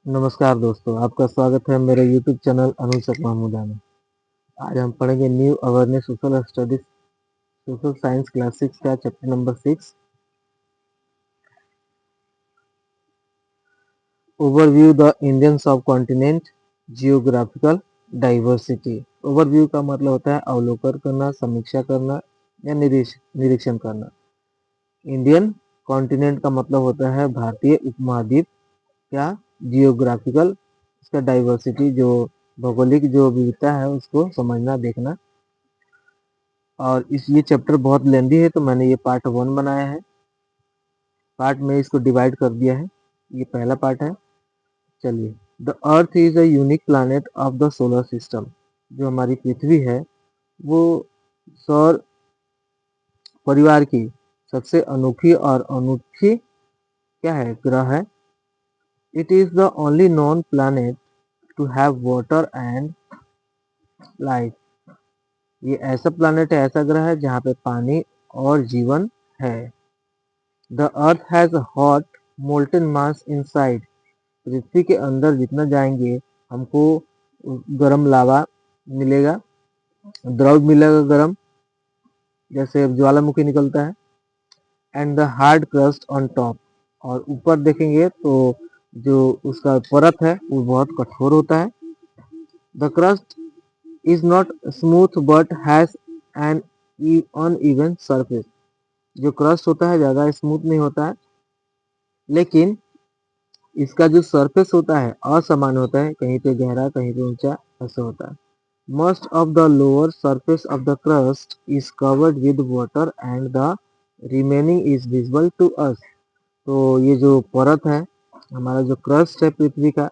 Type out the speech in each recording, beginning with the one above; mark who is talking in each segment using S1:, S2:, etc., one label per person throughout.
S1: नमस्कार दोस्तों, आपका स्वागत है मेरे YouTube चैनल अनुशक महमूदा में। आज हम पढ़ेंगे new awareness social studies social science classics का chapter number 6 overview the Indian subcontinent geographical diversity. Overview का मतलब होता है अवलोकन करना, समीक्षा करना या निरीक्षण करना। इंडियन कॉन्टिनेंट का मतलब होता है भारतीय उपमहाद्वीप या जियोग्राफिकल, इसका डाइवर्सिटी जो भौगोलिक जो विविधता है उसको समझना देखना। और ये चैप्टर बहुत लेंदी है तो मैंने ये पार्ट 1 बनाया है। पार्ट में इसको डिवाइड कर दिया है। ये पहला पार्ट है। चलिए, the earth is a unique planet of the solar system. जो हमारी पृथ्वी है वो सौर परिवार की सबसे अनोखी और अनूठी क्या है, ग्रह है। It is the only known planet to have water and life. ये ऐसा प्लैनेट है, ऐसा ग्रह है जहाँ पे पानी और जीवन है। The earth has a hot molten mass inside. पृथ्वी के अंदर जितना जाएंगे हमको गर्म लावा मिलेगा, द्रव मिलेगा गर्म, जैसे ज्वालामुखी निकलता है। And the hard crust on top. और ऊपर देखेंगे तो जो उसका परत है वो बहुत कठोर होता है। The crust is not smooth but has an uneven surface. जो क्रस्ट होता है ज़्यादा स्मूथ नहीं होता है, लेकिन इसका जो सरफेस होता है असमान होता है, कहीं पे गहरा कहीं पे ऊंचा, ऐसा होता है। Most of the lower surface of the crust is covered with water and the remaining is visible to us. तो ये जो परत है, हमारा जो क्रस्ट है पृथ्वी का,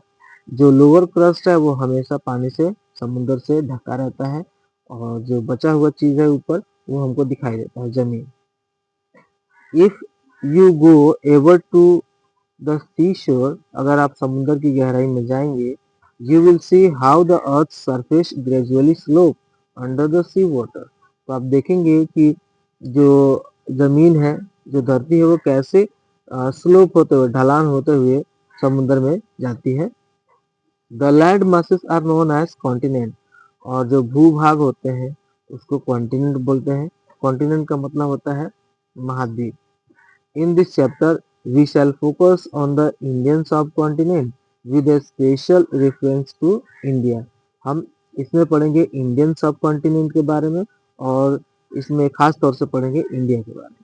S1: जो लोअर क्रस्ट है वो हमेशा पानी से, समुद्र से ढका रहता है, और जो बचा हुआ चीज है ऊपर वो हमको दिखाई देता है, जमीन। If you go ever to the sea shore, अगर आप समुद्र की गहराई में जाएंगे, you will see how the earth surface gradually slope under the sea water. तो आप देखेंगे कि जो जमीन है, जो धरती है, वो कैसे स्लोप होते हुए, ढलान होते हुए समुद्र में जाती है। The land masses are known as continent. और जो भूभाग होते हैं उसको कॉन्टिनेंट बोलते हैं। कॉन्टिनेंट का मतलब होता है महाद्वीप। In this chapter, we shall focus on the Indian subcontinent with a special reference to India. हम इसमें पढ़ेंगे इंडियन सब कॉन्टिनेंट के बारे में, और इसमें खास तौर से पढ़ेंगे इंडिया के बारे में।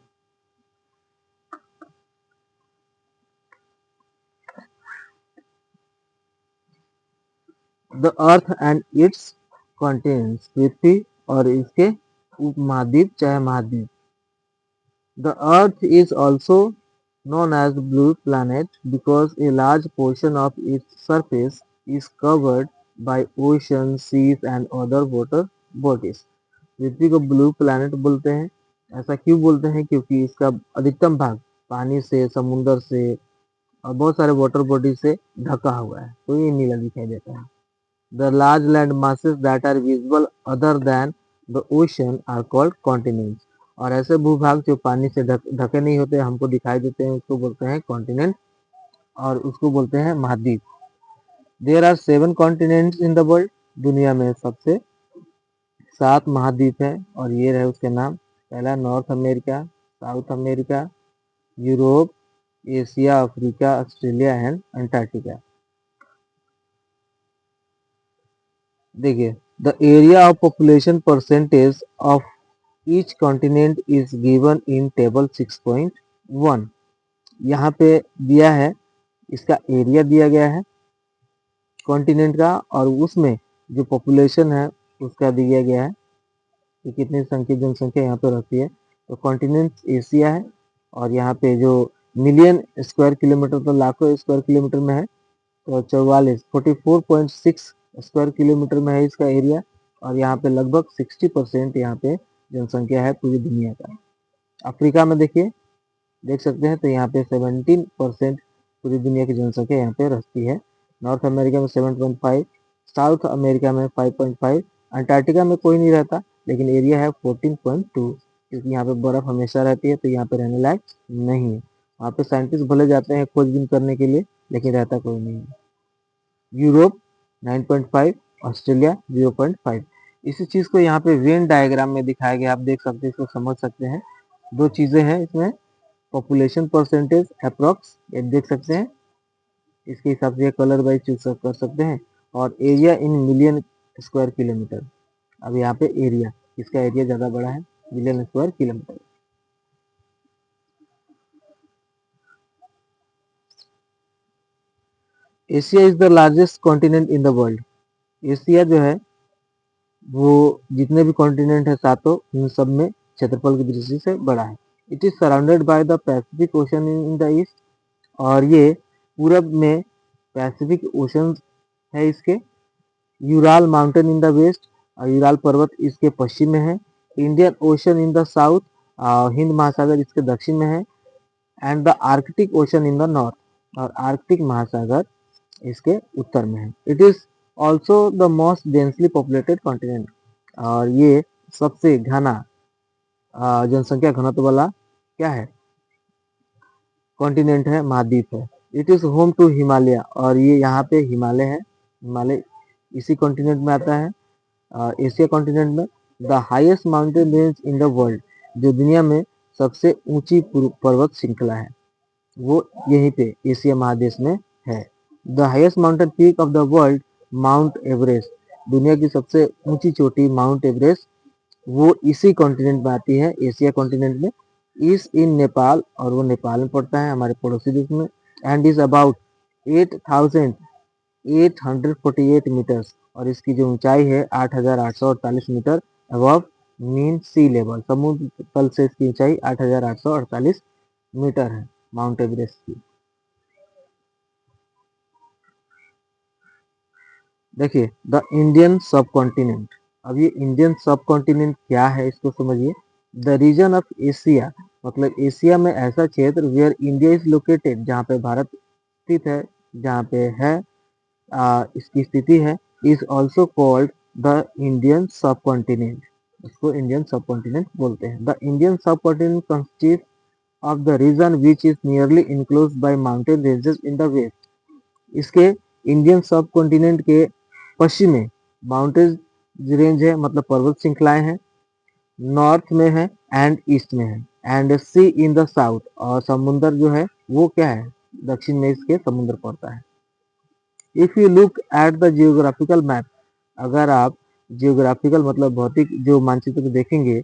S1: The earth and its continents, पृथ्वी और इसके उपमहाद्वीप चाहे महाद्वीप। The Earth is also known as blue planet because a large portion of its surface is covered by oceans, seas and other water bodies. पृथ्वी को ब्लू प्लैनेट बोलते हैं। ऐसा क्यों बोलते हैं? क्योंकि इसका अधिकतम भाग पानी से, समुद्र से और बहुत सारे वाटर बॉडी से ढका हुआ है, तो ये नीला दिखाई देता है। The large land masses that are visible other than the ocean are called continents. और ऐसे भूभाग जो पानी से ढके नहीं होते, हमको दिखाई देते हैं, उसको बोलते हैं कॉन्टिनेंट, और उसको बोलते हैं महाद्वीप। There are 7 continents in the world. दुनिया में सबसे 7 महाद्वीप हैं, और ये रहे उसके नाम। पहला North America, South America, Europe, Asia, Africa, Australia and Antarctica. देखिए, the area of population percentage of each continent is given in table 6.1। यहाँ पे दिया है, इसका एरिया दिया गया है कॉन्टिनेंट का, और उसमें जो पॉपुलेशन है उसका दिया गया है कि कितनी जनसंख्या यहाँ पे रहती है। तो कॉन्टिनेंट एशिया है, और यहाँ पे जो मिलियन स्क्वायर किलोमीटर, तो लाखों स्क्वायर किलोमीटर में है, तो 44.6 स्क्वायर किलोमीटर में है इसका एरिया। और यहाँ पे लगभग 60% यहाँ पे जनसंख्या है पूरी दुनिया का। अफ्रीका में देखिए, देख सकते हैं, तो यहाँ पे 17% पूरी दुनिया की जनसंख्या यहाँ पे रहती है। नॉर्थ अमेरिका में 7.5, साउथ अमेरिका में 5.5, अंटार्कटिका में कोई नहीं रहता, लेकिन एरिया है 14.2, क्योंकि यहाँ पे बर्फ हमेशा रहती है, तो यहाँ पे रहने लायक नहीं है। वहाँ पे साइंटिस्ट भले जाते हैं खोजबीन करने के लिए, लेकिन रहता कोई नहीं है। Europe 9.5, Australia 0.5। इसी चीज को यहाँ पे वेन डायग्राम में दिखाया गया, आप देख सकते हैं, इसको समझ सकते हैं। दो चीजें हैं इसमें, पॉपुलेशन परसेंटेज अप्रोक्स, ये देख सकते हैं, इसके हिसाब से कलर वाइज चूज कर सकते हैं, और area in million square kilometre. अब यहाँ पे एरिया, इसका एरिया ज्यादा बड़ा है, million square kilometre. Asia is the largest continent in the world. Asia जो है वो जितने भी कॉन्टिनेंट है सातों, उन सब में क्षेत्रफल की दृष्टि से बड़ा है। It is surrounded by the Pacific Ocean in the east, और ये पूरब में पैसिफिक ओशन है इसके। Ural mountain in the west, और यूराल पर्वत इसके पश्चिम में है। Indian Ocean in the south, हिंद महासागर इसके दक्षिण में है। And the Arctic Ocean in the north, और आर्कटिक महासागर इसके उत्तर में है। It is also the most densely populated continent, और ये सबसे घना जनसंख्या घनत्व वाला क्या है, कॉन्टिनेंट है, महाद्वीप है। It is home to Himalaya, और ये यहाँ पे हिमालय है, हिमालय इसी कॉन्टिनेंट में आता है, एशिया कॉन्टिनेंट में। The highest mountain range in the world, जो दुनिया में सबसे ऊंची पर्वत श्रृंखला है, वो यहीं पे एशिया महादेश में है। The highest mountain peak of the world, mount Everest, दुनिया की सबसे ऊंची चोटी माउंट एवरेस्ट, वो इसी कॉन्टिनेंट में आती है, एशिया कॉन्टिनेंट में। इज इन नेपाल, और वो नेपाल में पड़ता है, हमारे पड़ोसी देश में। एंड इज अबाउट 8,848 मीटर्स, और इसकी जो ऊंचाई है 8,848 metre above mean sea level, समुद्र तल से इसकी ऊंचाई 8,848 मीटर है माउंट एवरेस्ट की। देखिए, द इंडियन सब कॉन्टिनेंट। अब ये इंडियन सब कॉन्टिनेंट क्या है, इसको समझिए। द रीजन ऑफ एशिया, मतलब एशिया में ऐसा क्षेत्र वेयर इंडिया इज लोकेटेड, जहाँ पे भारत स्थित है, जहाँ पे है इसकी स्थिति है, is also called the Indian subcontinent. उसको इंडियन सब कॉन्टिनेंट बोलते हैं। The Indian subcontinent consist of the region which is nearly enclose by mountain ranges in the west. इसके इंडियन सब कॉन्टिनेंट के पश्चिम में mountain range है, मतलब पर्वत श्रृंखलाएं हैं, नॉर्थ में है एंड ईस्ट में है, and sea in the south, और समुंदर जो है वो क्या है, दक्षिण में इसके समुद्र पड़ता है। If you look at the geographical map, अगर आप जियोग्राफिकल मतलब भौतिक जो मानचित्र देखेंगे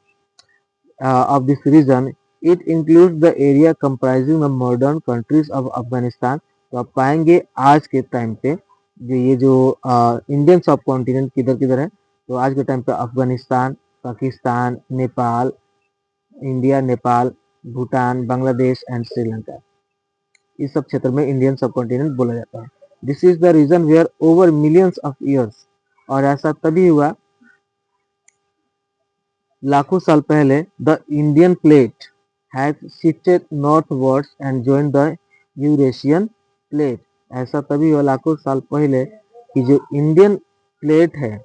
S1: of this region, it includes the area comprising the modern countries of Afghanistan. तो आप पाएंगे आज के टाइम पे ये जो इंडियन सब कॉन्टिनेंट किधर किधर है, तो आज के टाइम पे अफगानिस्तान, पाकिस्तान, नेपाल, इंडिया, नेपाल, भूटान, बांग्लादेश एंड श्रीलंका, इस सब क्षेत्र में इंडियन सब कॉन्टिनेंट बोला जाता है। This is the region where over millions of years, और ऐसा तभी हुआ लाखों साल पहले, the Indian plate has shifted northwards and joined the Eurasian plate. ऐसा तभी हुआ लाखों साल पहले कि जो इंडियन प्लेट है,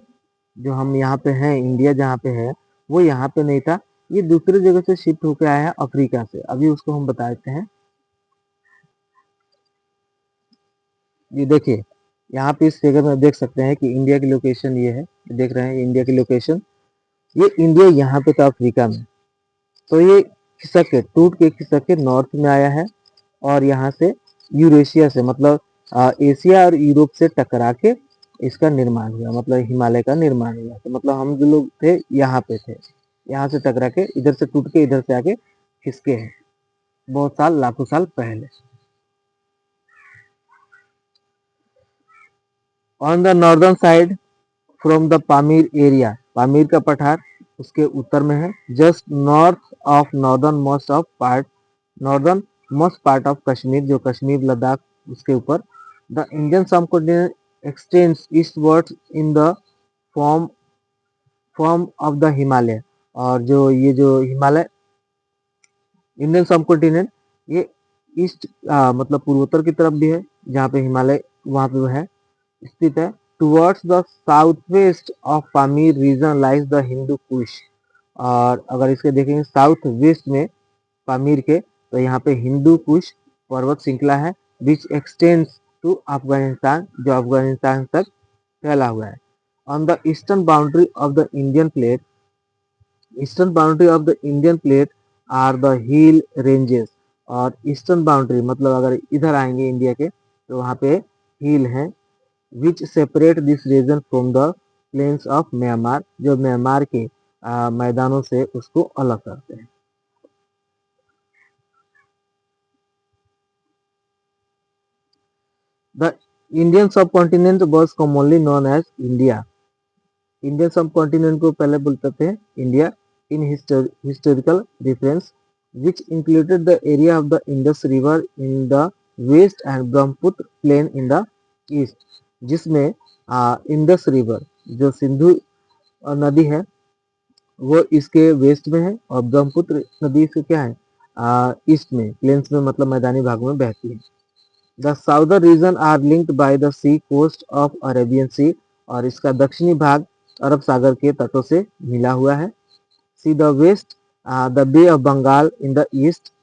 S1: जो हम यहाँ पे हैं, इंडिया जहाँ पे है, वो यहाँ पे नहीं था, ये दूसरी जगह से शिफ्ट होकर आया है, अफ्रीका से। अभी उसको हम बता देते हैं। ये देखिए, यहाँ पे इस फिगर में देख सकते हैं कि इंडिया की लोकेशन ये है, देख रहे हैं इंडिया की लोकेशन, ये इंडिया यहाँ पे था अफ्रीका में। तो ये खिसक के, टूट के खिसक के नॉर्थ में आया है, और यहाँ से यूरेशिया से, मतलब एशिया और यूरोप से टकरा के इसका निर्माण हुआ, मतलब हिमालय का निर्माण हुआ। तो मतलब हम जो लोग थे यहाँ पे थे, यहाँ से टकरा के इधर से टूट के इधर से आके खिसके हैं, बहुत साल, लाखों साल पहले। On the northern side from the Pamir area, Pamir का पठार उसके उत्तर में है, just north of northern most of part, northern most part of Kashmir, जो कश्मीर लद्दाख उसके ऊपर। The Indian subcontinent x tends eastwards in the form form of the Himalaya, और जो ये जो हिमालय, इंडियन सबकॉन्टिनेंट, ये ईस्ट मतलब पूर्वोत्तर की तरफ भी है, जहाँ पे हिमालय वहाँ पे वो है, स्थित है। Towards the south west of Pamir region lies the Hindu Kush, और अगर इसके देखेंगे साउथ वेस्ट में पामीर के, तो यहाँ पे हिंदू कुश पर्वत श्रृंखला है, विच एक्सटेंड्स टू अफगानिस्तान, जो अफगानिस्तान तक फैला हुआ है। On the eastern boundary of the Indian plate, eastern boundary of the Indian plate are the hill ranges. और ईस्टर्न बाउंड्री मतलब अगर इधर आएंगे इंडिया के तो वहाँ पे हिल हैं, which separate this region from the plains of Myanmar, जो म्यांमार के मैदानों से उसको अलग करते हैं। The Indian subcontinent was commonly known as India. Indian subcontinent को पहले बोलते थे India in historical reference, which included the area of the Indus river in the west and Brahmaputra plain in the east, जिसमें Indus river जो सिंधु नदी है वो इसके वेस्ट में है और ब्रह्मपुत्र नदी से क्या है ईस्ट में, प्लेन्स में मतलब मैदानी भागों में बहती है। The southern region are linked by the sea coast of Arabian sea, और इसका दक्षिणी भाग अरब सागर के तटों से मिला हुआ है। Sea the west the bay of Bengal in the east,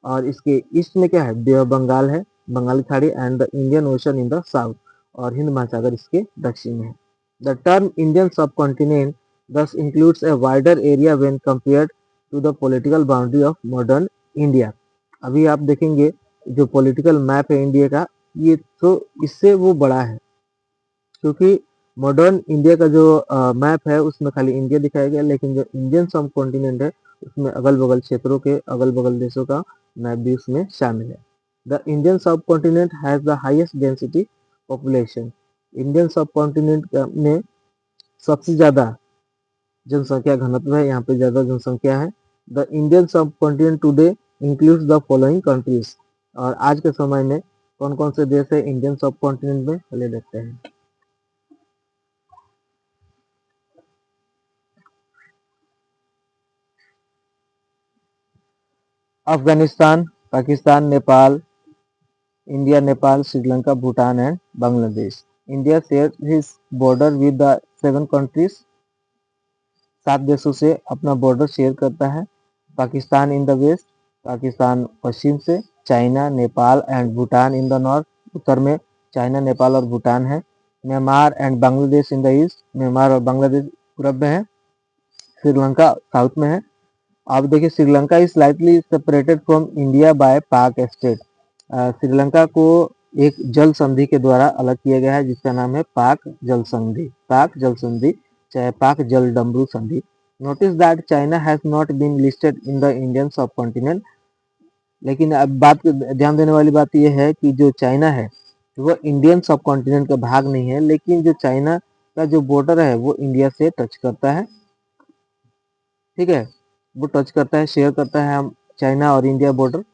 S1: और इसके ईस्ट में क्या है, बे ऑफ बंगाल है, बंगाली खाड़ी, and the Indian Ocean in the south, और हिंद महासागर इसके दक्षिण में है। द टर्म इंडियन सब continent thus includes a wider area when compared to the political boundary of modern India। अभी आप देखेंगे जो पॉलिटिकल मैप है इंडिया का, ये तो इससे वो बड़ा है, क्योंकि मॉडर्न इंडिया का जो मैप है उसमें खाली इंडिया दिखाया गया, लेकिन जो इंडियन सब कॉन्टिनेंट है उसमें अगल बगल क्षेत्रों के अगल बगल देशों का मैप भी उसमें शामिल है। द इंडियन सब continent has the highest density population. Indian सब कॉन्टिनेंट में सबसे ज्यादा जनसंख्या घनत्व है, यहाँ पे ज्यादा जनसंख्या है। द इंडियन सब continent today includes the following countries, और आज के समय में कौन कौन से देश है इंडियन सब कॉन्टिनेंट में, पहले देखते हैं। Afghanistan, Pakistan, Nepal, India, Nepal, Sri Lanka, Bhutan and Bangladesh. India share his border with the 7 countries, 7 देशों से अपना बॉर्डर शेयर करता है। Pakistan in the west, Pakistan पश्चिम से, China, Nepal and Bhutan in the north, उत्तर में चाइना, नेपाल और भूटान है। Myanmar and Bangladesh in the east, Myanmar और बांग्लादेश पूरब में है। श्रीलंका साउथ में है। अब देखिए Sri Lanka is slightly separated from India by पाक स्टेट। श्रीलंका को एक जल संधि के द्वारा अलग किया गया है जिसका नाम है पाक जल संधि, पाक जल संधि चाहे पाक जल डमरू संधि। Notice that China has not been listed in the Indian subcontinent, लेकिन अब बात ध्यान देने वाली बात यह है कि जो चाइना है वो इंडियन सब कॉन्टिनेंट का भाग नहीं है, लेकिन जो चाइना का जो बॉर्डर है वो इंडिया से टच करता है, ठीक है, वो टच करता है, शेयर करता है हम चाइना और इंडिया बॉर्डर।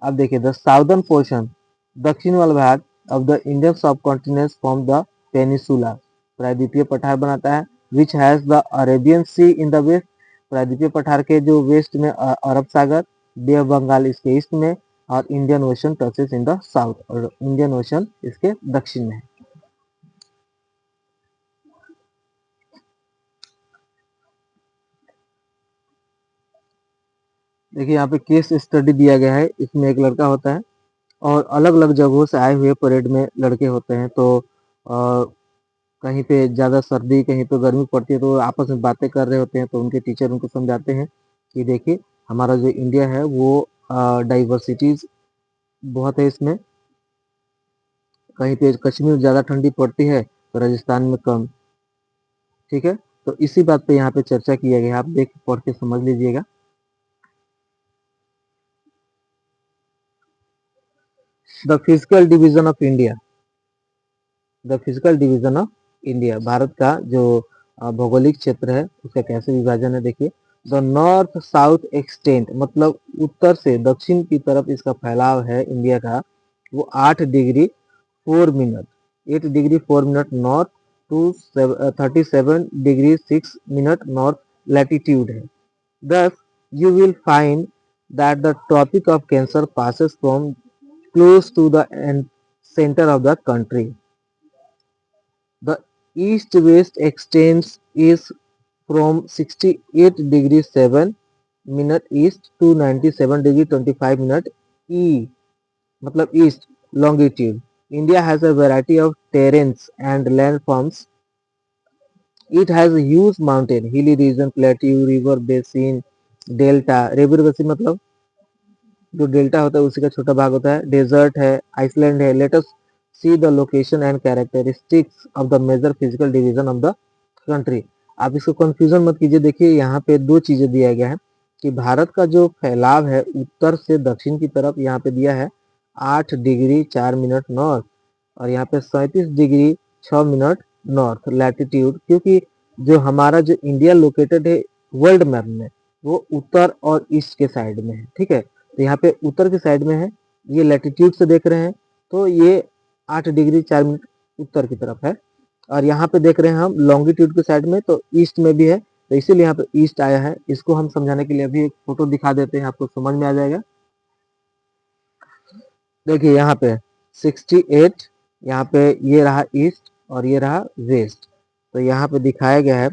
S1: अब देखिए द साउदर्न पोर्शन, दक्षिण वाला भाग of the Indian subcontinent from the peninsula, प्रायद्वीपीय पठार बनाता है, which has the Arabian sea in the west, प्रायद्वीपीय पठार के जो वेस्ट में अरब सागर, बे ऑफ बंगाल इसके ईस्ट में, और Indian ocean touches in the south, और इंडियन ओशन इसके दक्षिण में है। देखिए यहाँ पे केस स्टडी दिया गया है, इसमें एक लड़का होता है और अलग अलग जगहों से आए हुए परेड में लड़के होते हैं, तो कहीं पे ज़्यादा सर्दी कहीं पे गर्मी पड़ती है तो आपस में बातें कर रहे होते हैं, तो उनके टीचर उनको समझाते हैं कि देखिए हमारा जो इंडिया है वो डाइवर्सिटीज बहुत है इसमें, कहीं पे कश्मीर ज़्यादा ठंडी पड़ती है तो राजस्थान में कम, ठीक है। तो इसी बात पे यहाँ पे चर्चा किया गया, आप देख पढ़ के समझ लीजिएगा। The physical division of India, the physical division of India, Bharat का जो भौगोलिक क्षेत्र है उसका कैसे विभाजन है, देखिए द नॉर्थ साउथ एक्सटेंट, मतलब उत्तर से दक्षिण की तरफ इसका फैलाव है इंडिया का, वो 8 degree 4 minute, 8 degree 4 minute north to 37 degree 6 minute north latitude है। Thus, you will find that the Tropic of Cancer passes from close to the center of the country. The east-west extends is from 68 degree 7 minute east to 97 degree 25 minute e, मतलब east longitude, India has a variety of terrains and landforms. It has a huge mountain, hilly region, plateau, river basin, delta. River basin मतलब जो delta होता है उसी का छोटा भाग होता है. डेजर्ट है, आइसलैंड है. Let us see the location and characteristics of the major physical division of the country. आप इसको कंफ्यूजन मत कीजिए. देखिए यहाँ पे दो चीजें दिया गया है कि भारत का जो फैलाव है उत्तर से दक्षिण की तरफ यहाँ पे दिया है 8 डिग्री 4 मिनट नॉर्थ और यहाँ पे 37 डिग्री 6 मिनट नॉर्थ लैटिट्यूड. क्योंकि जो हमारा जो इंडिया लोकेटेड है वर्ल्ड मैप में वो उत्तर और ईस्ट के साइड में है. ठीक है, तो यहाँ पे उत्तर के साइड में है. ये लैटिट्यूड से देख रहे हैं तो ये 8 डिग्री 4 मिनट उत्तर की तरफ है और यहाँ पे देख रहे हैं हम लॉन्गिट्यूड के साइड में तो ईस्ट में भी है. तो इसीलिए यहाँ पे ईस्ट आया है. इसको हम समझाने के लिए अभी एक फोटो दिखा देते हैं, आपको समझ में आ जाएगा. देखिए यहाँ पे 68, यहाँ पे ये रहा ईस्ट और ये रहा वेस्ट. तो यहाँ पे दिखाया गया है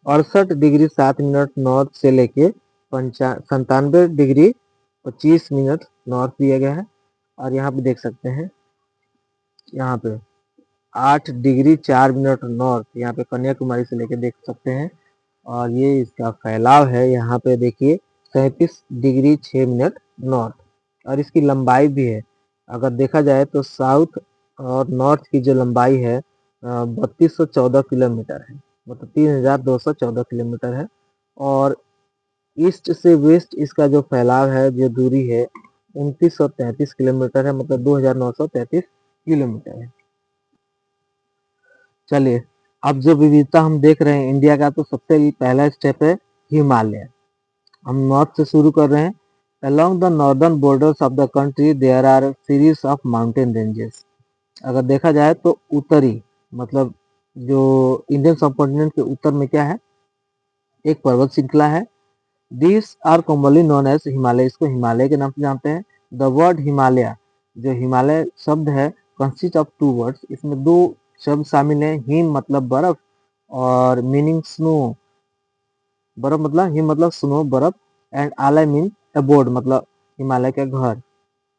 S1: 68 डिग्री 7 मिनट नॉर्थ से लेके 97 डिग्री 25 मिनट नॉर्थ दिया गया है. और यहाँ पे देख सकते हैं यहाँ पे 8 डिग्री 4 मिनट नॉर्थ, यहाँ पे कन्याकुमारी से लेके देख सकते हैं. और ये इसका फैलाव है यहाँ पे देखिए 37 डिग्री 6 मिनट नॉर्थ और इसकी लंबाई भी है. अगर देखा जाए तो साउथ और नॉर्थ की जो लंबाई है 3214 किलोमीटर है, मतलब 3214 किलोमीटर है. और ईस्ट से वेस्ट इसका जो फैलाव है, जो दूरी है 2933 किलोमीटर है, मतलब 2933 किलोमीटर है. चलिए, अब जो विविधता हम देख रहे हैं इंडिया का, तो सबसे पहला स्टेप है हिमालय. हम नॉर्थ से शुरू कर रहे हैं. Along the northern borders of the country there are series of mountain ranges. अगर देखा जाए तो उत्तरी मतलब जो इंडियन सबकॉन्टिनेंट के उत्तर में क्या है, एक पर्वत श्रृंखला है. This are commonly known as Himalaya. इसको हिमालय के नाम से जानते हैं. द वर्ड हिमालय, जो हिमालय शब्द है, कंसिस्ट ऑफ टू वर्ड्स. इसमें दो शब्द शामिल हैं. हिम मतलब बर्फ और मीनिंग स्नो. बर्फ मतलब हिम मतलब स्नो बर्फ एंड आलय मीन अबोर्ड मतलब हिमालय का घर.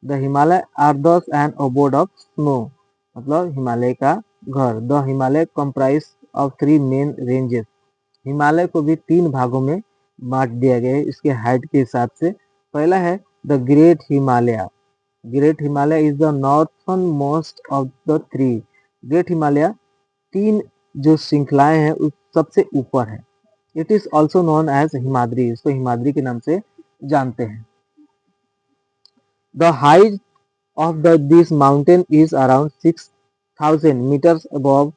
S1: द हिमालय आर दस एन अबोर्ड ऑफ स्नो मतलब हिमालय का घर. The Himalaya comprise of 3 main ranges. Himalaya को भी 3 भागों में बांट दिया गया है इसके हाइट के हिसाब से. पहला है the great Himalaya. Great Himalaya is the northern most of the 3. Great Himalaya 3 जो श्रृंखलाएं हैं उस सबसे ऊपर है. It is also known as Himadri. इसको हिमाद्री के नाम से जानते हैं. The height of this mountain is around 6000 metres above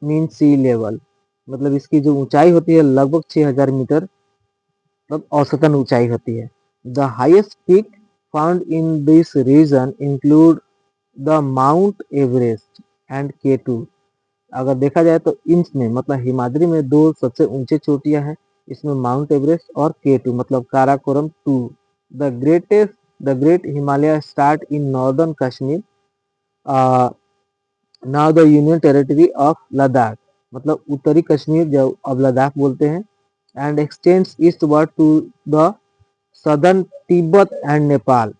S1: mean sea level. मतलब इसकी जो ऊंचाई होती है लगभग 6000 मीटर मतलब औसतन ऊंचाई होती है. The highest peak found in this region include the Mount Everest and K2. अगर देखा जाए तो में मतलब हिमाद्री में 2 सबसे ऊंचे चोटियां हैं. इसमें माउंट एवरेस्ट और K2 मतलब Karakoram 2. The great Himalaya start in northern Kashmir, now the union territory of Ladakh. मतलब उत्तरी कश्मीर जो अब लद्दाख बोलते हैं. And extends eastward to the southern Tibet and Nepal.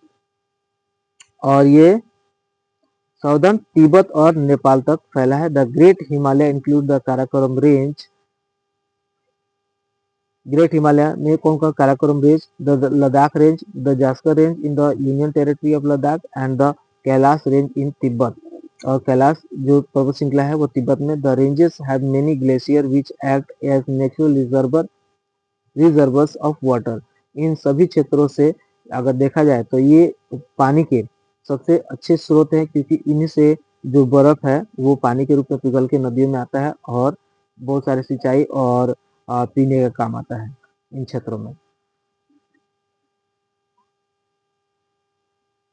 S1: और ये साउदर्न तिब्बत और नेपाल तक फैला है. The great Himalaya include the Karakoram range. ग्रेट हिमालय में कौन कौन? Karakoram range, the Ladakh range, the Zaskar range in the union territory of Ladakh and the Kailash range in Tibet. और कैलाश जो पर्वत श्रृंखला है वो तिब्बत में. The ranges have many glacier which act as natural reservoirs of water. इन सभी क्षेत्रों से अगर देखा जाए तो ये पानी के सबसे अच्छे स्रोत हैं क्योंकि इन्हीं से जो बर्फ है वो पानी के रूप में पिघल के नदियों में आता है और बहुत सारे सिंचाई और पीने का काम आता है इन क्षेत्रों में.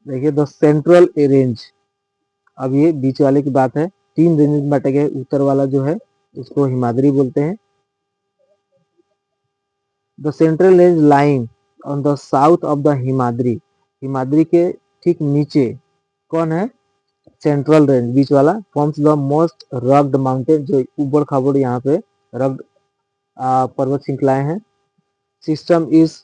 S1: देखिए द सेंट्रल रेंज. अब ये बीच वाले की बात है. 3 रेंज में बांटे गए. उत्तर वाला जो है उसको हिमाद्री बोलते हैं. The central range lying on the south of the Himadri. Himadri के ठीक नीचे कौन है? सेंट्रल रेंज बीच वाला. Forms the most rugged mountain. जो ऊबड़ खाबड़ यहाँ पे रग्ड पर्वत श्रृंखलाएं हैं. System is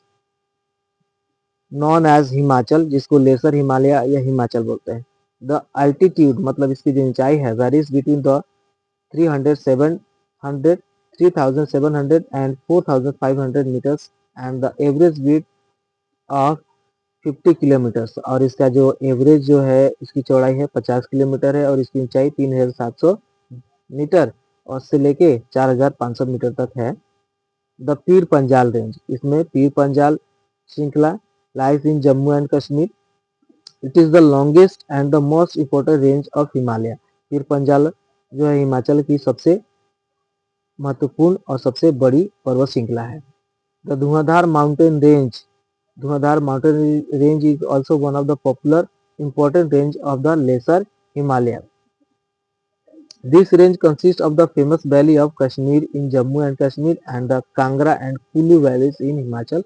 S1: known as Himachal, जिसको लेसर हिमालय या हिमाचल बोलते हैं. द अल्टीट्यूड मतलब इसकी जो ऊंचाई है varies between the 300 3700 and 4500 meters and the average width of 50 kilometre और इसका जो एवरेज जो है इसकी चौड़ाई है 50 किलोमीटर है और इसकी ऊंचाई 3700 मीटर और से लेके 4500 मीटर तक है। द पीर पंजाल रेंज इसमें पीर पंजाल श्रृंखला lies in Jammu and Kashmir. It is the longest and the most important range of Himalaya. Pir Panjal जो है हिमाचल की सबसे महत्वपूर्ण और सबसे बड़ी पर्वत श्रृंखला है। The Dhuandhar mountain range Dhuandhar mountain range is also one of the popular important range of the Lesser Himalaya. This range consists of the famous valley of Kashmir in Jammu and Kashmir and the Kangra and Kulu valleys in Himachal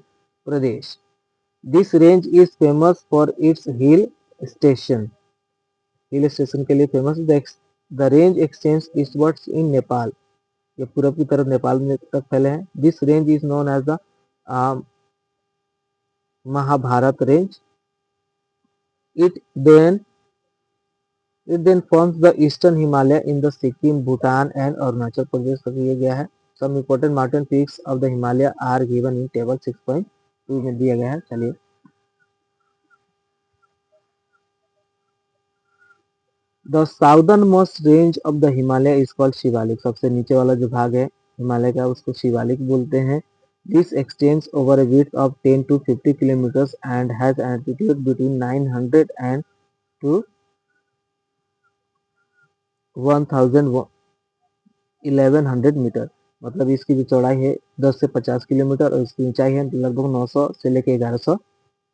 S1: Pradesh. This range is famous for its hill station. Hill station के लिए famous the range extends eastwards in Nepal. ये पूरब की तरफ नेपाल में तक फैले हैं। This range is known as the Mahabharat range. It then forms the eastern Himalaya in the Sikkim, Bhutan and Arunachal Pradesh तक ये गया है। Some important mountain peaks of the Himalaya are given in table 6.2 में दिया गया है। चलिए The southernmost range of the Himalaya is called Shivalik. सबसे नीचे वाला जो भाग है हिमालय का उसको शिवालिक बोलते हैं। This extends over a width of 10 to 50 kilometers and has an altitude between 900 and to 1100 metre. मतलब इसकी जो चौड़ाई है 10 से 50 किलोमीटर और इसकी ऊंचाई है लगभग 900 से लेकर 1100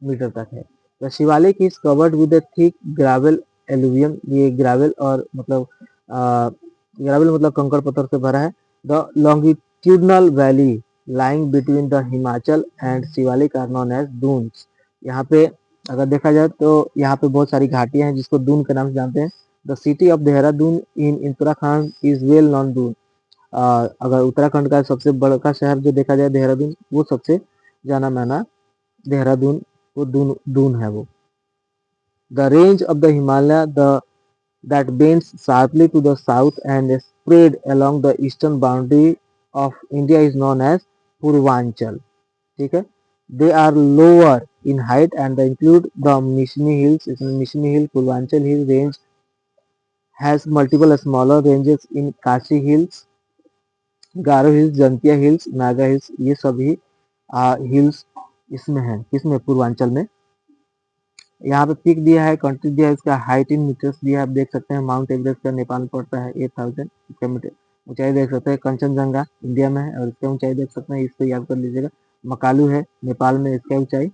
S1: मीटर तक है। The Shivalik is covered with thick gravel alluvium. ये ग्रेवल और मतलब ग्रेवल मतलब कंकड़ पत्थर से भरा है। The longitudinal valley lying between the Himachal and Shivalik are known as Duns. यहाँ पे अगर देखा जाए तो यहाँ पे बहुत सारी घाटियां हैं जिसको दून के नाम से जानते हैं। The city of Dehradun in Uttarakhand is well non Doon. अगर उत्तराखंड का सबसे बड़ा शहर जो देखा जाए देहरादून वो सबसे जाना माना देहरादून वो दून है वो। The range of the Himalaya that bends sharply to the south and is spread along the eastern boundary of India is known as Purvanchal. ठीक है। They are lower in height and they include the Mishmi Hills. इसमें Mishmi Hill, Purvanchal Hill range has multiple smaller ranges in Kashi Hills, Garo hills, Jaintia hills, Naga hills. ये सभी hills इसमें है किसमें पूर्वांचल में। यहाँ पे पिक दिया है, कंट्री दिया है, इसका हाइट इन मीटर्स दिया है। आप देख सकते हैं माउंट एवरेस्ट का नेपाल में पड़ता है 8000 मीटर। ऊंचाई देख सकते हैं कंचनजंगा इंडिया में है और इसका ऊंचाई देख सकते हैं, इसको याद कर लीजिएगा। मकालू है नेपाल में, इसका ऊंचाई।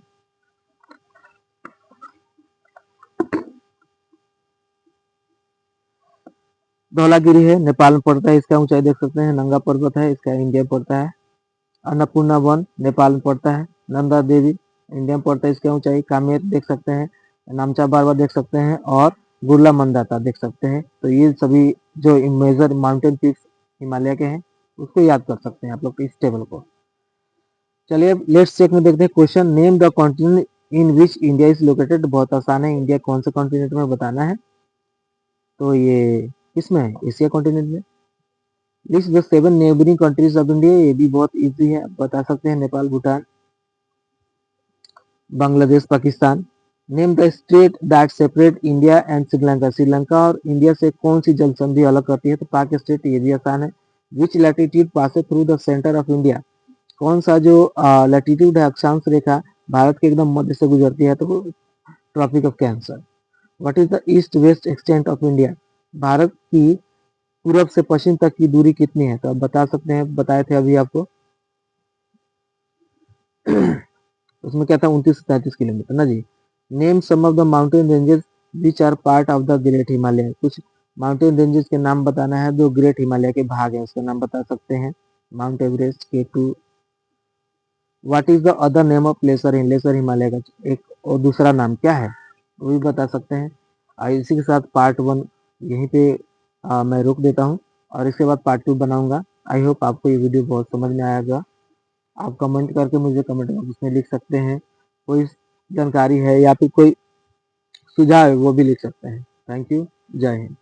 S1: धौलागिरी है नेपाल में पड़ता है, इसका ऊंचाई देख सकते हैं। नंगा पर्वत है, इसका इंडिया में पड़ता है। अन्नपूर्णा वन नेपाल में पड़ता है। नंदा देवी इंडिया में पड़ता है, इसका ऊंचाई। कामेर देख सकते हैं, नामचा बारवा देख सकते हैं और गुरला मंदाता देख सकते हैं। तो ये सभी जो मेजर माउंटेन पीक्स हिमालय के हैं उसको याद कर सकते हैं आप लोग इस टेबल को। चलिए लेट्स चेक में देखते हैं question. Name the continent in which India is located. बहुत आसान है, इंडिया कौन से कॉन्टिनेंट में बताना है। तो ये किसमें है, एशिया कॉन्टिनेंट में। List the 7 neighbouring countries of India. ये भी बहुत इजी है, बता सकते हैं। Nepal, Bhutan, Bangladesh, Pakistan. Name the state that separate India and Sri Lanka. Sri Lanka और इंडिया से कौन सी जल संधि अलग करती है। तो पाक स्टेट, ये भी आसान है। Which latitude passes through the centre of India. कौन सा जो लैटिट्यूड है, अक्षांश रेखा भारत के एकदम मध्य से गुजरती है, तो tropic of cancer. What is the east west extent of India. Bharat की पूरब से पश्चिम तक की दूरी कितनी है। तो आप बता सकते हैं, बताए थे अभी आपको। उसमें क्या था, 29 से 33 किलोमीटर ना जी। Name some of the mountain ranges which are part of the great Himalaya. कुछ माउंटेन रेंजेस के नाम बताना है जो ग्रेट हिमालय के भाग है, उसका नाम बता सकते हैं। Mount Everest, K2। What is the other name of lesser Himalaya का एक और दूसरा नाम क्या है, वो भी बता सकते हैं। इसी के साथ पार्ट 1 यहीं पे मैं रोक देता हूँ और इसके बाद पार्ट 2 बनाऊंगा। आई होप आपको ये वीडियो बहुत समझ में आएगा। आप कमेंट करके मुझे कमेंट बॉक्स में लिख सकते हैं, कोई जानकारी है या फिर कोई सुझाव है वो भी लिख सकते हैं। Thank you. जय हिंद।